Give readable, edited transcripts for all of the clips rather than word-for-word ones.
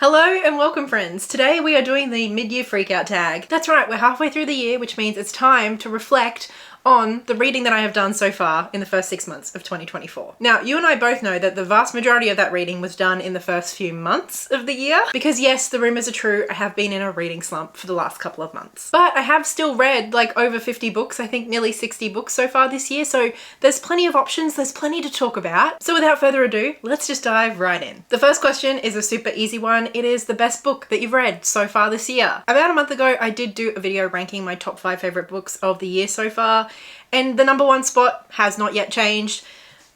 Hello and welcome friends. Today we are doing the mid-year freakout tag. That's right, we're halfway through the year, which means it's time to reflect on the reading that I have done so far in the first 6 months of 2024. Now, you and I both know that the vast majority of that reading was done in the first few months of the year, because yes, the rumors are true, I have been in a reading slump for the last couple of months. But I have still read like over 50 books, I think nearly 60 books so far this year, so there's plenty of options, there's plenty to talk about. So without further ado, let's just dive right in. The first question is a super easy one. It is the best book that you've read so far this year. About a month ago, I did do a video ranking my top 5 favorite books of the year so far, and the number 1 spot has not yet changed.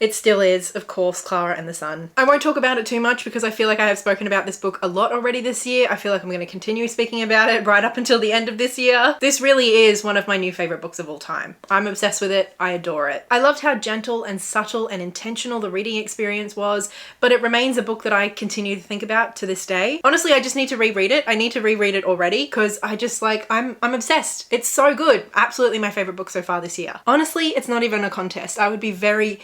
It still is, of course, Clara and the Sun. I won't talk about it too much because I feel like I have spoken about this book a lot already this year. I feel like I'm going to continue speaking about it right up until the end of this year. This really is one of my new favorite books of all time. I'm obsessed with it. I adore it. I loved how gentle and subtle and intentional the reading experience was, but it remains a book that I continue to think about to this day. Honestly, I just need to reread it. I need to reread it already because I just like, I'm obsessed. It's so good. Absolutely my favorite book so far this year. Honestly, it's not even a contest. I would be very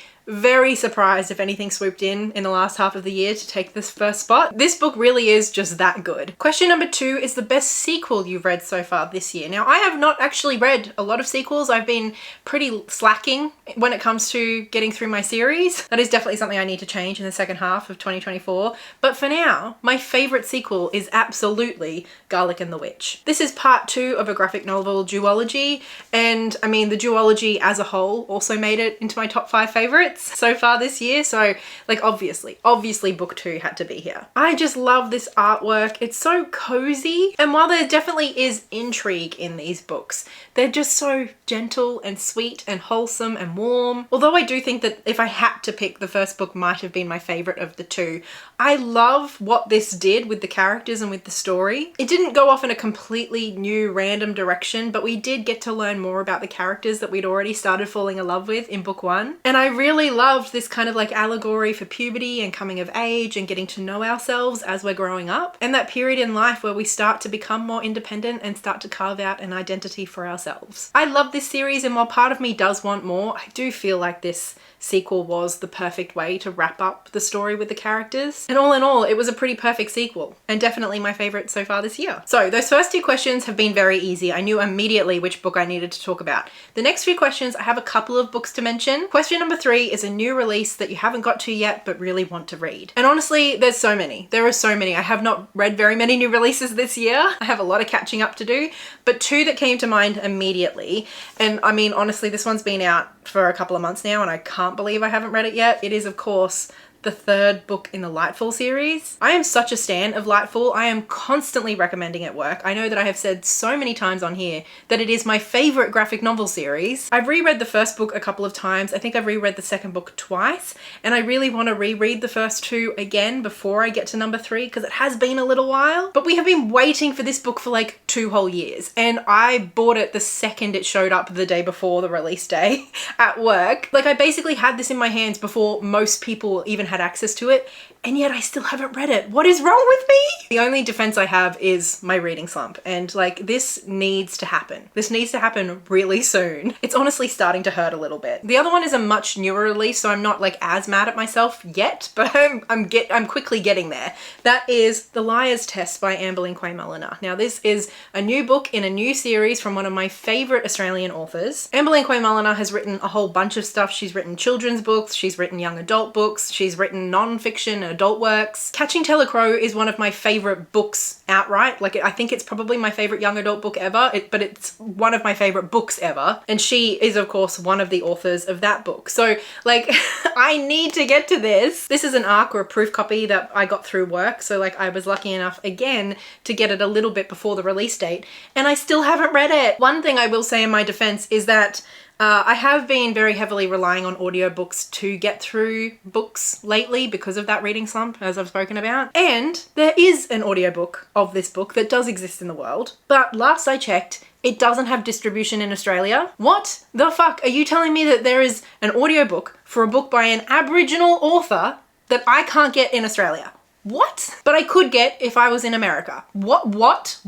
surprised if anything swooped in the last half of the year to take this first spot. This book really is just that good. Question number 2 is the best sequel you've read so far this year. Now, I have not actually read a lot of sequels. I've been pretty slacking when it comes to getting through my series. That is definitely something I need to change in the second half of 2024. But for now, my favorite sequel is absolutely Garlic and the Witch. This is part 2 of a graphic novel duology, and I mean the duology as a whole also made it into my top 5 favorites so far this year, so like obviously book 2 had to be here. I just love this artwork. It's so cozy, and while there definitely is intrigue in these books, they're just so gentle and sweet and wholesome and warm. Although I do think that if I had to pick, the first book might have been my favorite of the two. I love what this did with the characters and with the story. It didn't go off in a completely new random direction, but we did get to learn more about the characters that we'd already started falling in love with in book 1. And I really loved this kind of like allegory for puberty and coming of age and getting to know ourselves as we're growing up, and that period in life where we start to become more independent and start to carve out an identity for ourselves. I love this series, and while part of me does want more, I do feel like this sequel was the perfect way to wrap up the story with the characters. And all in all, it was a pretty perfect sequel, and definitely my favorite so far this year. So those first 2 questions have been very easy. I knew immediately which book I needed to talk about. The next few questions, I have a couple of books to mention. Question number 3 is a new release that you haven't got to yet but really want to read. And honestly, there's so many. There are so many. I have not read very many new releases this year. I have a lot of catching up to do, but 2 that came to mind immediately. And I mean, honestly, this one's been out for a couple of months now and I can't believe I haven't read it yet. It is, of course, the 3rd book in the Lightfall series. I am such a stan of Lightfall. I am constantly recommending it at work. I know that I have said so many times on here that it is my favorite graphic novel series. I've reread the first book a couple of times. I think I've reread the second book twice, and I really want to reread the first 2 again before I get to number 3 because it has been a little while. But we have been waiting for this book for like 2 whole years, and I bought it the second it showed up the day before the release day at work. Like, I basically had this in my hands before most people even had access to it, and yet I still haven't read it. What is wrong with me? The only defense I have is my reading slump, and like, this needs to happen. This needs to happen really soon. It's honestly starting to hurt a little bit. The other one is a much newer release, so I'm not like as mad at myself yet, but I'm quickly getting there. That is The Liar's Test by Amberlynn Quay-Mulliner. Now, this is a new book in a new series from one of my favorite Australian authors. Amberlynn Quay-Mulliner has written a whole bunch of stuff. She's written children's books, she's written young adult books, she's written non-fiction adult works. Catching Taylor Crow is one of my favorite books outright. Like, I think it's probably my favorite young adult book ever, but it's one of my favorite books ever. And she is, of course, one of the authors of that book. So like, I need to get to this. This is an ARC or a proof copy that I got through work. So like, I was lucky enough again to get it a little bit before the release date, and I still haven't read it. One thing I will say in my defense is that I have been very heavily relying on audiobooks to get through books lately because of that reading slump, as I've spoken about. And there is an audiobook of this book that does exist in the world, but last I checked, it doesn't have distribution in Australia. What the fuck? Are you telling me that there is an audiobook for a book by an Aboriginal author that I can't get in Australia? What? But I could get if I was in America. What?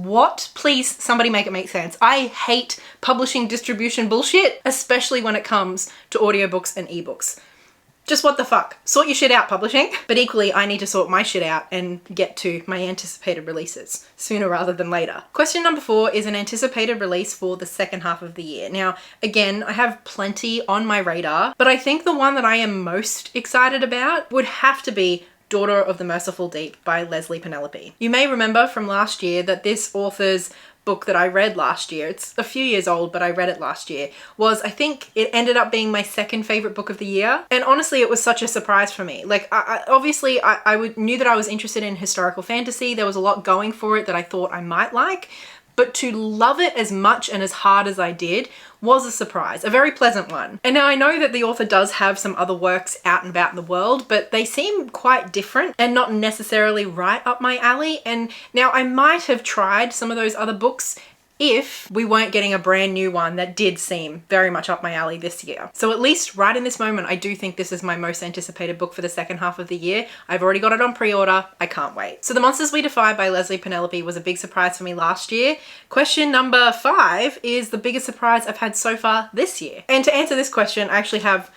Please, somebody make it make sense. I hate publishing distribution bullshit, especially when it comes to audiobooks and ebooks. Just what the fuck? Sort your shit out, publishing. But equally, I need to sort my shit out and get to my anticipated releases sooner rather than later. Question number 4 is an anticipated release for the second half of the year. Now, again, I have plenty on my radar, but I think the one that I am most excited about would have to be Daughter of the Merciful Deep by Lesley Penelope. You may remember from last year that this author's book that I read last year, it's a few years old, but I read it last year, I think it ended up being my second favorite book of the year. And honestly, it was such a surprise for me. Like, I knew that I was interested in historical fantasy. There was a lot going for it that I thought I might like, but to love it as much and as hard as I did was a surprise, a very pleasant one. And now I know that the author does have some other works out and about in the world, but they seem quite different and not necessarily right up my alley. And now I might have tried some of those other books if we weren't getting a brand new one that did seem very much up my alley this year. So at least right in this moment, I do think this is my most anticipated book for the second half of the year. I've already got it on pre-order. I can't wait. So The Monsters We Defy by Lesley Penelope was a big surprise for me last year. Question number 5 is the biggest surprise I've had so far this year. And to answer this question, I actually have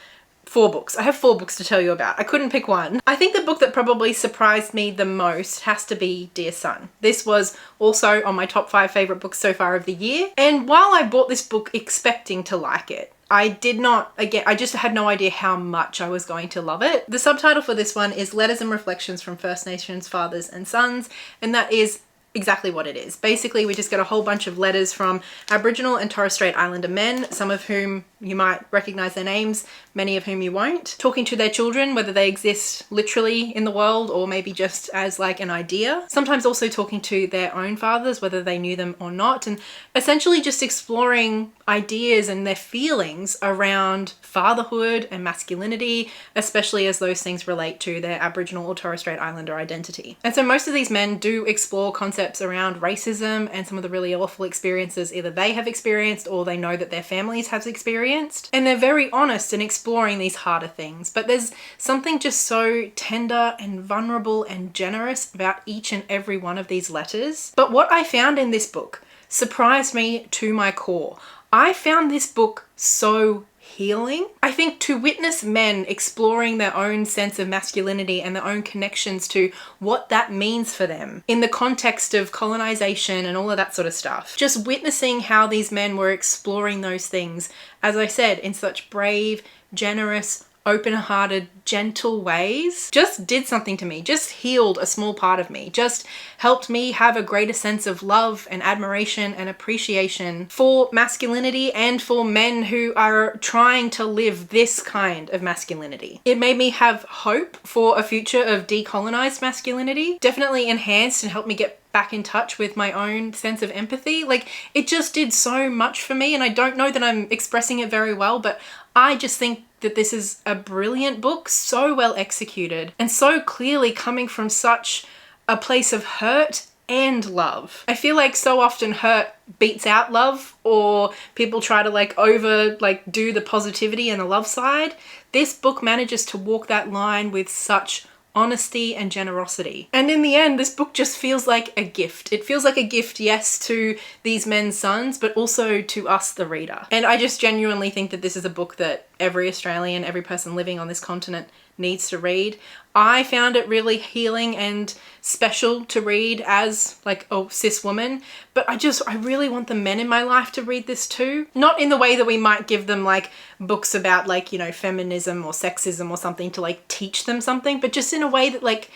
4 books. I have 4 books to tell you about. I couldn't pick one. I think the book that probably surprised me the most has to be Dear Son. This was also on my top 5 favorite books so far of the year. And while I bought this book expecting to like it, I just had no idea how much I was going to love it. The subtitle for this one is Letters and Reflections from First Nations Fathers and Sons, and that is exactly what it is. Basically, we just get a whole bunch of letters from Aboriginal and Torres Strait Islander men, some of whom you might recognize their names, many of whom you won't, talking to their children, whether they exist literally in the world or maybe just as like an idea. Sometimes also talking to their own fathers, whether they knew them or not, and essentially just exploring ideas and their feelings around fatherhood and masculinity, especially as those things relate to their Aboriginal or Torres Strait Islander identity. And so most of these men do explore concepts around racism and some of the really awful experiences either they have experienced or they know that their families have experienced. And they're very honest in exploring these harder things. But there's something just so tender and vulnerable and generous about each and every one of these letters. But what I found in this book surprised me to my core. I found this book so healing. I think to witness men exploring their own sense of masculinity and their own connections to what that means for them in the context of colonization and all of that sort of stuff. Just witnessing how these men were exploring those things, as I said, in such brave, generous, open-hearted, gentle ways, just did something to me, just healed a small part of me, just helped me have a greater sense of love and admiration and appreciation for masculinity and for men who are trying to live this kind of masculinity. It made me have hope for a future of decolonized masculinity, definitely enhanced and helped me get back in touch with my own sense of empathy. Like, it just did so much for me, and I don't know that I'm expressing it very well, but I just think that this is a brilliant book, so well executed and so clearly coming from such a place of hurt and love. I feel like so often hurt beats out love, or people try to do the positivity and the love side. This book manages to walk that line with such honesty and generosity. And in the end, this book just feels like a gift. It feels like a gift, yes, to these men's sons, but also to us, the reader. And I just genuinely think that this is a book that every Australian, every person living on this continent needs to read. I found it really healing and special to read as like a cis woman, but I really want the men in my life to read this too. Not in the way that we might give them like books about like, you know, feminism or sexism or something to like teach them something, but just in a way that like,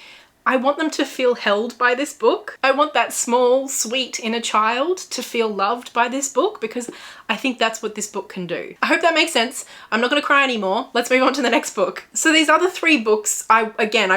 I want them to feel held by this book. I want that small, sweet inner child to feel loved by this book, because I think that's what this book can do. I hope that makes sense. I'm not going to cry anymore. Let's move on to the next book. So these other 3 books, I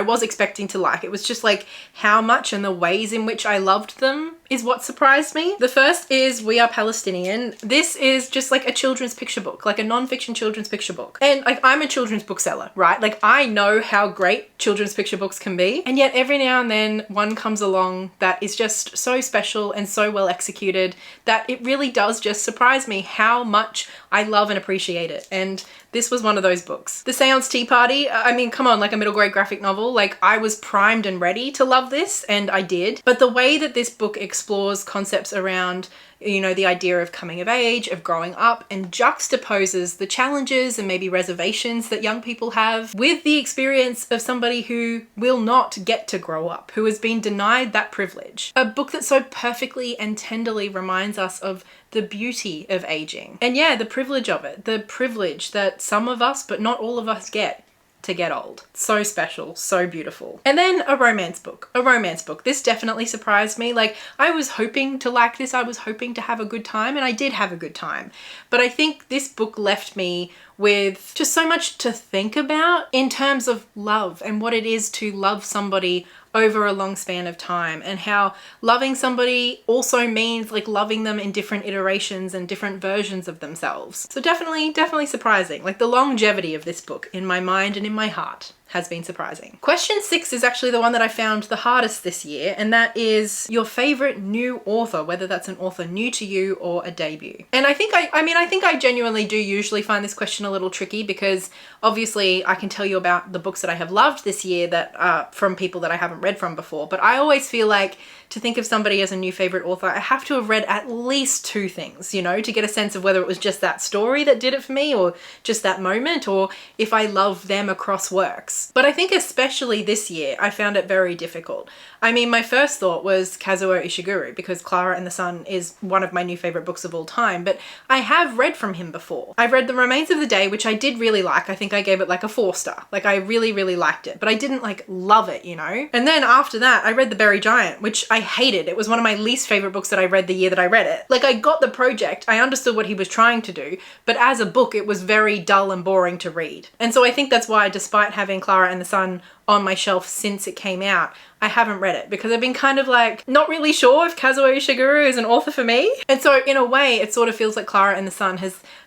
was expecting to like. It was just like how much and the ways in which I loved them is what surprised me. The first is We Are Palestinian. This is just like a children's picture book, like a non-fiction children's picture book. And like, I'm a children's bookseller, right? Like, I know how great children's picture books can be. And yet every now and then one comes along that is just so special and so well executed that it really does just surprise me how much I love and appreciate it. And this was one of those books. The Seance Tea Party, I mean, come on, like a middle grade graphic novel. Like, I was primed and ready to love this, and I did. But the way that this book explores explores concepts around, you know, the idea of coming of age, of growing up, and juxtaposes the challenges and maybe reservations that young people have with the experience of somebody who will not get to grow up, who has been denied that privilege. A book that so perfectly and tenderly reminds us of the beauty of aging. And yeah, the privilege of it, the privilege that some of us, but not all of us, get to get old. So special, so beautiful. And then a romance book. A romance book. This definitely surprised me. Like, I was hoping to like this. I was hoping to have a good time, and I did have a good time. But I think this book left me with just so much to think about in terms of love and what it is to love somebody over a long span of time, and how loving somebody also means like loving them in different iterations and different versions of themselves. So definitely surprising. Like, the longevity of this book in my mind and in my heart has been surprising. Question 6 is actually the one that I found the hardest this year, and that is your favorite new author, whether that's an author new to you or a debut. And I think I genuinely do usually find this question a little tricky, because obviously I can tell you about the books that I have loved this year that are from people that I haven't read from before, but I always feel like to think of somebody as a new favorite author, I have to have read at least 2 things, you know, to get a sense of whether it was just that story that did it for me, or just that moment, or if I love them across works. But I think especially this year, I found it very difficult. I mean, my first thought was Kazuo Ishiguro, because Clara and the Sun is one of my new favorite books of all time, but I have read from him before. I've read The Remains of the Day, which I did really like. I think I gave it like a 4-star. Like, I really liked it, but I didn't like love it, you know? And then after that, I read The Berry Giant, which I hated. It was one of my least favorite books that I read the year that I read it. Like, I got the project, I understood what he was trying to do, but as a book, it was very dull and boring to read. And so I think that's why, despite having Clara and the Sun on my shelf since it came out, I haven't read it, because I've been kind of like not really sure if Kazuo Ishiguro is an author for me. And so in a way, it sort of feels like Clara and the Sun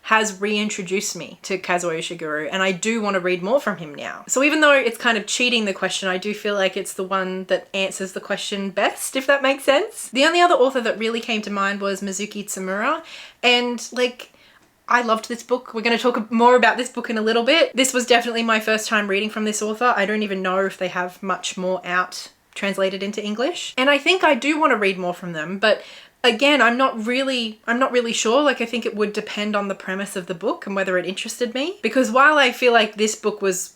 has reintroduced me to Kazuo Ishiguro, and I do want to read more from him now. So even though it's kind of cheating the question, I do feel like it's the one that answers the question best, if that makes sense. The only other author that really came to mind was Mizuki Tsumura, and like, I loved this book. We're going to talk more about this book in a little bit. This was definitely my first time reading from this author. I don't even know if they have much more out translated into English. And I think I do want to read more from them, but again, I'm not really sure. Like, I think it would depend on the premise of the book and whether it interested me. Because while I feel like this book was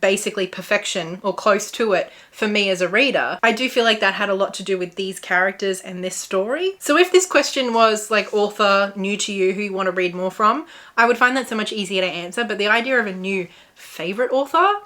basically perfection or close to it for me as a reader, I do feel like that had a lot to do with these characters and this story. So if this question was like author new to you who you want to read more from, I would find that so much easier to answer. But the idea of a new favorite author,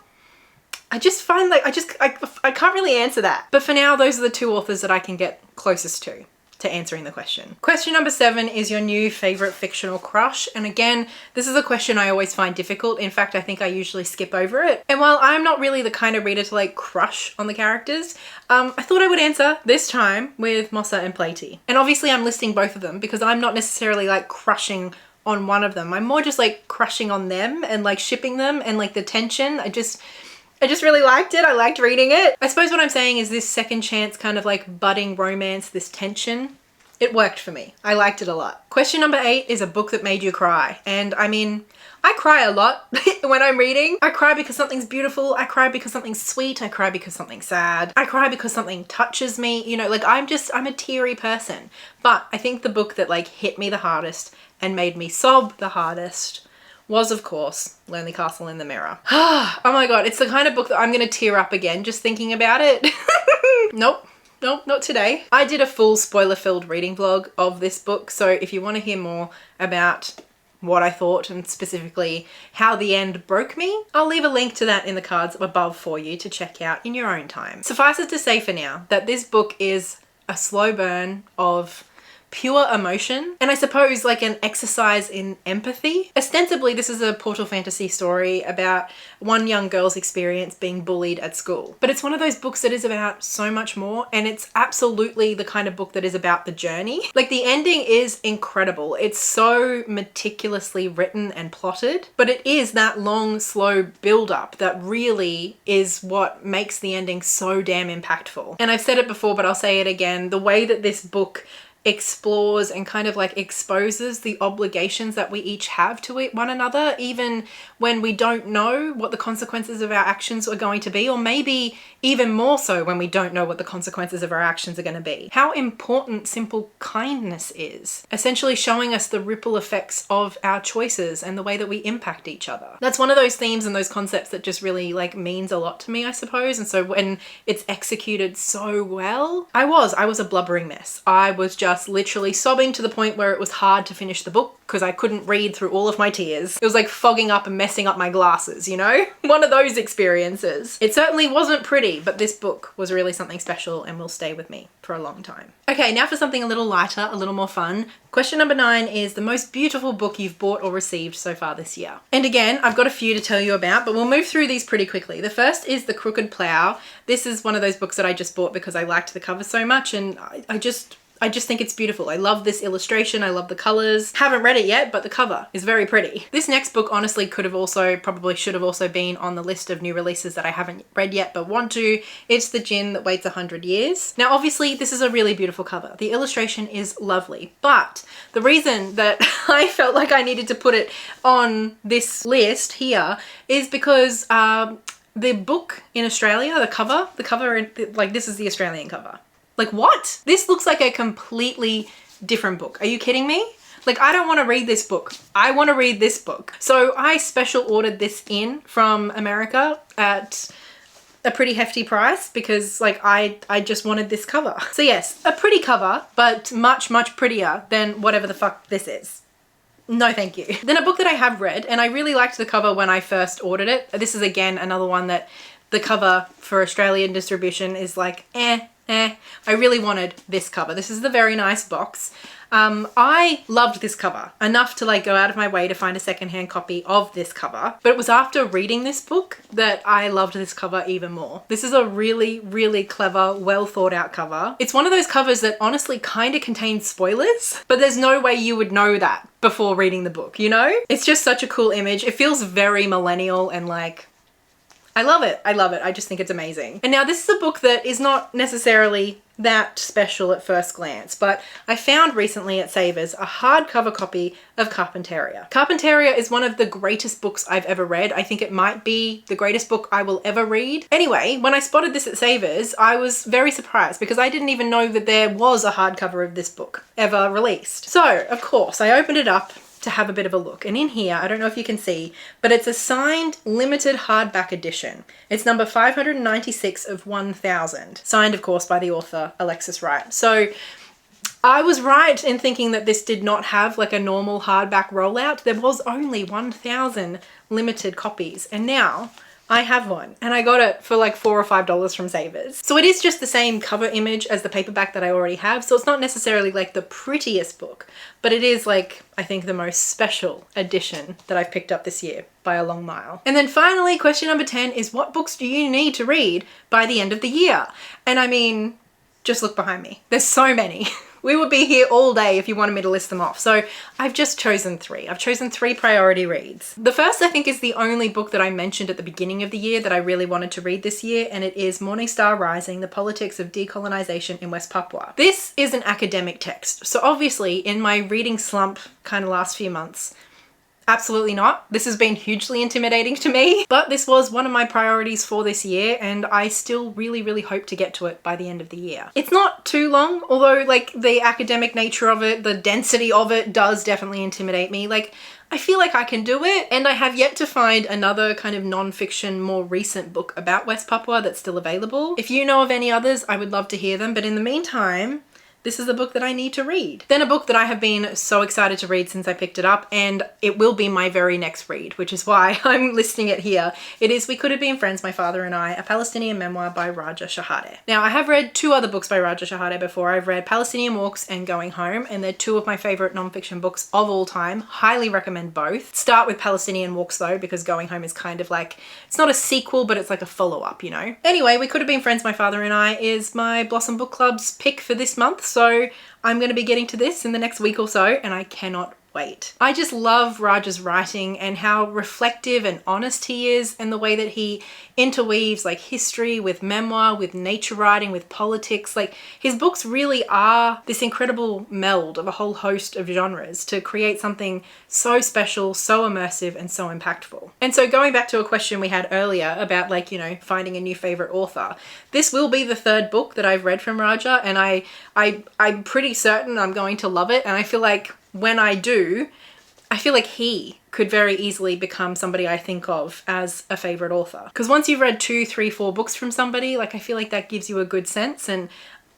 I just find like I can't really answer that. But for now, those are the 2 authors that I can get closest to answering the question. Question number 7 is your new favorite fictional crush. And again, this is a question I always find difficult. In fact, I think I usually skip over it. And while I'm not really the kind of reader to like crush on the characters, I thought I would answer this time with Mossa and Platy. And obviously I'm listing both of them because I'm not necessarily like crushing on one of them. I'm more just like crushing on them and like shipping them, and like the tension. I just really liked it. I liked reading it. I suppose what I'm saying is this second chance kind of like budding romance, this tension, it worked for me. I liked it a lot. Question number 8 is a book that made you cry. And I mean, I cry a lot when I'm reading. I cry because something's beautiful. I cry because something's sweet. I cry because something's sad. I cry because something touches me. You know, like I'm a teary person. But I think the book that like hit me the hardest and made me sob the hardest was, of course, Lonely Castle in the Mirror. Oh my God, it's the kind of book that I'm gonna tear up again just thinking about it. Nope, not today. I did a full spoiler-filled reading vlog of this book, so if you want to hear more about what I thought and specifically how the end broke me, I'll leave a link to that in the cards above for you to check out in your own time. Suffice it to say for now that this book is a slow burn of pure emotion, and I suppose like an exercise in empathy. Ostensibly, this is a Portal fantasy story about one young girl's experience being bullied at school. But it's one of those books that is about so much more, and it's absolutely the kind of book that is about the journey. Like, the ending is incredible. It's so meticulously written and plotted, but it is that long, slow build-up that really is what makes the ending so damn impactful. And I've said it before, but I'll say it again. The way that this book explores and kind of like exposes the obligations that we each have to one another, even when we don't know what the consequences of our actions are going to be, or maybe even more so when we don't know what the consequences of our actions are going to be. How important simple kindness is, essentially showing us the ripple effects of our choices and the way that we impact each other. That's one of those themes and those concepts that just really like means a lot to me, I suppose. And so when it's executed so well, I was a blubbering mess. I was just literally sobbing to the point where it was hard to finish the book because I couldn't read through all of my tears. It was like fogging up and messing up my glasses, you know? One of those experiences. It certainly wasn't pretty, but this book was really something special and will stay with me for a long time. Okay, now for something a little lighter, a little more fun. Question number 9 is the most beautiful book you've bought or received so far this year. And again, I've got a few to tell you about, but we'll move through these pretty quickly. The first is The Crooked Plough. This is one of those books that I just bought because I liked the cover so much, and I just think it's beautiful. I love this illustration. I love the colors. Haven't read it yet, but the cover is very pretty. This next book honestly probably should have also been on the list of new releases that I haven't read yet, but want to. It's The Gin That Waits 100 Years. Now, obviously, this is a really beautiful cover. The illustration is lovely, but the reason that I felt like I needed to put it on this list here is because the book in Australia, the cover, like this is the Australian cover. Like what? This looks like a completely different book. Are you kidding me? Like, I don't want to read this book. I want to read this book. So I special ordered this in from America at a pretty hefty price because like I just wanted this cover. So yes, a pretty cover, but much, much prettier than whatever the fuck this is. No, thank you. Then a book that I have read, and I really liked the cover when I first ordered it. This is again another one that the cover for Australian distribution is like, I really wanted this cover. This is the very nice box. I loved this cover enough to like go out of my way to find a secondhand copy of this cover. But it was after reading this book that I loved this cover even more. This is a really, really clever, well thought out cover. It's one of those covers that honestly kind of contains spoilers, but there's no way you would know that before reading the book, you know? It's just such a cool image. It feels very millennial and like, I love it. I love it. I just think it's amazing. And now this is a book that is not necessarily that special at first glance, but I found recently at Savers a hardcover copy of Carpentaria. Carpentaria is one of the greatest books I've ever read. I think it might be the greatest book I will ever read. Anyway, when I spotted this at Savers, I was very surprised because I didn't even know that there was a hardcover of this book ever released. So, of course, I opened it up to have a bit of a look. And in here, I don't know if you can see, but it's a signed limited hardback edition. It's number 596 of 1000. Signed, of course, by the author, Alexis Wright. So I was right in thinking that this did not have like a normal hardback rollout. There was only 1000 limited copies. And now I have one, and I got it for like $4 or $5 from Savers. So it is just the same cover image as the paperback that I already have. So it's not necessarily like the prettiest book, but it is like, I think, the most special edition that I've picked up this year by a long mile. And then finally, question number 10 is what books do you need to read by the end of the year? And I mean, just look behind me. There's so many. We would be here all day if you wanted me to list them off. So I've just chosen 3. I've chosen 3 priority reads. The first, I think, is the only book that I mentioned at the beginning of the year that I really wanted to read this year, and it is Morning Star Rising, The Politics of Decolonization in West Papua. This is an academic text. So obviously in my reading slump kind of last few months, absolutely not. This has been hugely intimidating to me, but this was one of my priorities for this year, and I still really, really hope to get to it by the end of the year. It's not too long, although like the academic nature of it, the density of it does definitely intimidate me. Like, I feel like I can do it, and I have yet to find another kind of non-fiction, more recent book about West Papua that's still available. If you know of any others, I would love to hear them, but in the meantime, this is a book that I need to read. Then a book that I have been so excited to read since I picked it up, and it will be my very next read, which is why I'm listing it here. It is We Could Have Been Friends, My Father and I, a Palestinian memoir by Raja Shahadeh. Now, I have read 2 other books by Raja Shahadeh before. I've read Palestinian Walks and Going Home, and they're 2 of my favorite nonfiction books of all time. Highly recommend both. Start with Palestinian Walks though, because Going Home is kind of like, it's not a sequel, but it's like a follow-up, you know? Anyway, We Could Have Been Friends, My Father and I is my Blossom Book Club's pick for this month. So I'm going to be getting to this in the next week or so, and I cannot weight. I just love Raj's writing and how reflective and honest he is, and the way that he interweaves like history with memoir, with nature writing, with politics. Like, his books really are this incredible meld of a whole host of genres to create something so special, so immersive, and so impactful. And so going back to a question we had earlier about, like, you know, finding a new favorite author, this will be the third book that I've read from Raja, and I'm pretty certain I'm going to love it. And I feel like when I do, I feel like he could very easily become somebody I think of as a favorite author. Because once you've read 2, 3, 4 books from somebody, like, I feel like that gives you a good sense, and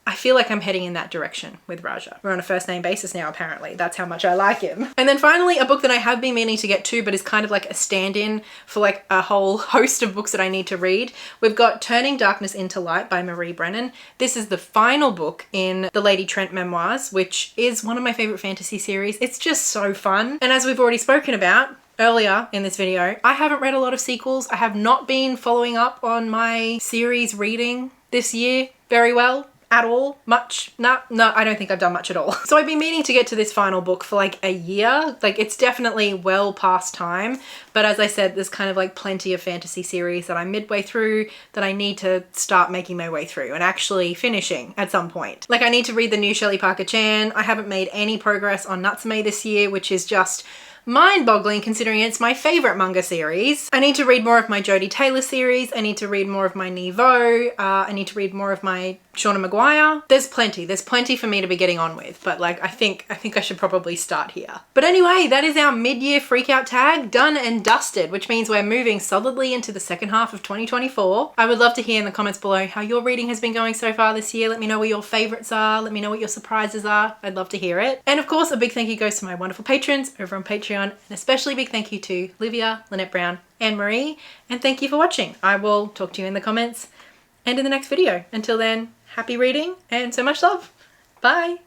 I feel like I'm heading in that direction with Raja. We're on a first name basis now, apparently. That's how much I like him. And then finally, a book that I have been meaning to get to, but is kind of like a stand-in for like a whole host of books that I need to read. We've got Turning Darkness into Light by Marie Brennan. This is the final book in the Lady Trent memoirs, which is one of my favorite fantasy series. It's just so fun. And as we've already spoken about earlier in this video, I haven't read a lot of sequels. I have not been following up on my series reading this year very well. At all? Much? No, I don't think I've done much at all. So I've been meaning to get to this final book for like a year. Like, it's definitely well past time. But as I said, there's kind of like plenty of fantasy series that I'm midway through that I need to start making my way through and actually finishing at some point. Like, I need to read the new Shelley Parker Chan. I haven't made any progress on Natsume this year, which is just mind-boggling considering it's my favorite manga series. I need to read more of my Jodie Taylor series. I need to read more of my Niveau. I need to read more of my Shauna Maguire. There's plenty for me to be getting on with, but like, I think I should probably start here. But anyway, that is our mid-year freakout tag done and dusted, which means we're moving solidly into the second half of 2024. I would love to hear in the comments below how your reading has been going so far this year. Let me know what your favorites are. Let me know what your surprises are. I'd love to hear it. And of course, a big thank you goes to my wonderful patrons over on Patreon, and especially big thank you to Livia, Lynette Brown, and Marie. And thank you for watching. I will talk to you in the comments and in the next video. Until then, happy reading and so much love. Bye.